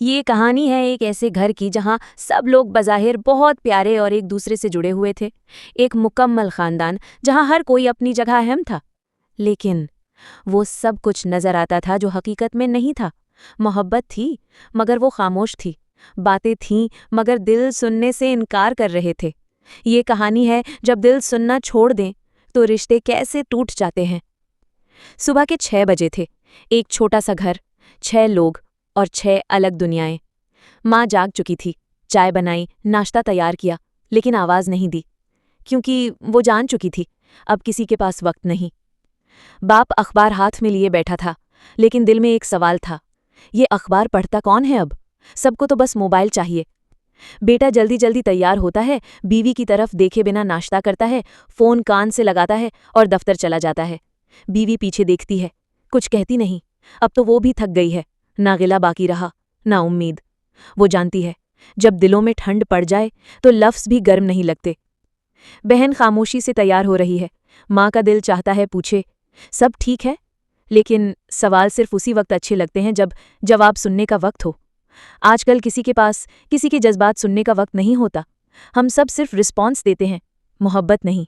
ये कहानी है एक ऐसे घर की जहां सब लोग बज़ाहिर बहुत प्यारे और एक दूसरे से जुड़े हुए थे। एक मुकम्मल खानदान जहां हर कोई अपनी जगह अहम था। लेकिन वो सब कुछ नजर आता था जो हकीकत में नहीं था। मोहब्बत थी, मगर वो खामोश थी। बातें थीं, मगर दिल सुनने से इनकार कर रहे थे। ये कहानी है जब दिल सुनना छोड़ दें तो रिश्ते कैसे टूट जाते हैं। सुबह के 6 बजे थे। एक छोटा सा घर, 6 लोग और 6 अलग दुनियाएं। माँ जाग चुकी थी। चाय बनाई, नाश्ता तैयार किया, लेकिन आवाज नहीं दी, क्योंकि वो जान चुकी थी अब किसी के पास वक्त नहीं। बाप अखबार हाथ में लिए बैठा था, लेकिन दिल में एक सवाल था, ये अखबार पढ़ता कौन है अब? सबको तो बस मोबाइल चाहिए। बेटा जल्दी जल्दी तैयार होता है, बीवी की तरफ देखे बिना नाश्ता करता है, फोन कान से लगाता है और दफ्तर चला जाता है। बीवी पीछे देखती है, कुछ कहती नहीं। अब तो वो भी थक गई है। ना गिला बाकी रहा, ना उम्मीद। वो जानती है, जब दिलों में ठंड पड़ जाए तो लफ्ज़ भी गर्म नहीं लगते। बहन खामोशी से तैयार हो रही है। माँ का दिल चाहता है पूछे, सब ठीक है? लेकिन सवाल सिर्फ उसी वक्त अच्छे लगते हैं जब जवाब सुनने का वक्त हो। आजकल किसी के पास किसी के जज्बात सुनने का वक्त नहीं होता। हम सब सिर्फ रिस्पॉन्स देते हैं, मोहब्बत नहीं।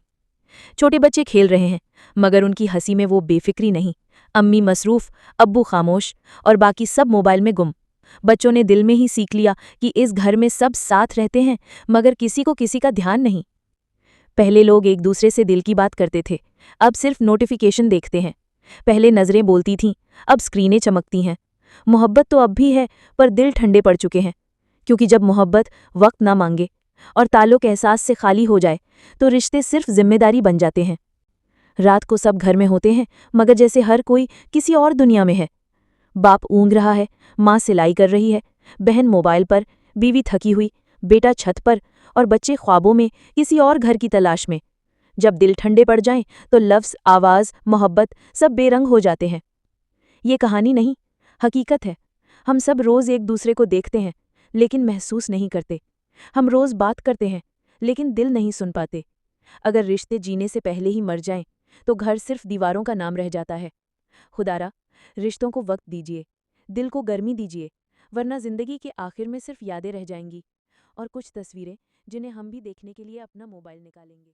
छोटे बच्चे खेल रहे हैं, मगर उनकी हंसी में वो बेफिक्री नहीं। अम्मी मसरूफ, अब्बू खामोश और बाकी सब मोबाइल में गुम। बच्चों ने दिल में ही सीख लिया कि इस घर में सब साथ रहते हैं, मगर किसी को किसी का ध्यान नहीं। पहले लोग एक दूसरे से दिल की बात करते थे, अब सिर्फ नोटिफिकेशन देखते हैं। पहले नजरें बोलती थीं, अब स्क्रीनें चमकती हैं। मोहब्बत तो अब भी है, पर दिल ठंडे पड़ चुके हैं। क्योंकि जब मोहब्बत वक्त ना मांगे और ताल्लुक एहसास से खाली हो जाए, तो रिश्ते सिर्फ जिम्मेदारी बन जाते हैं। रात को सब घर में होते हैं, मगर जैसे हर कोई किसी और दुनिया में है। बाप ऊँग रहा है, माँ सिलाई कर रही है, बहन मोबाइल पर, बीवी थकी हुई, बेटा छत पर और बच्चे ख्वाबों में किसी और घर की तलाश में। जब दिल ठंडे पड़ जाएं, तो लफ्ज़, आवाज़, मोहब्बत सब बेरंग हो जाते हैं। ये कहानी नहीं, हकीकत है। हम सब रोज़ एक दूसरे को देखते हैं, लेकिन महसूस नहीं करते। हम रोज़ बात करते हैं, लेकिन दिल नहीं सुन पाते। अगर रिश्ते जीने से पहले ही मर जाएं, तो घर सिर्फ दीवारों का नाम रह जाता है। खुदारा, रिश्तों को वक्त दीजिए, दिल को गर्मी दीजिए, वरना जिंदगी के आखिर में सिर्फ यादें रह जाएंगी और कुछ तस्वीरें जिन्हें हम भी देखने के लिए अपना मोबाइल निकालेंगे।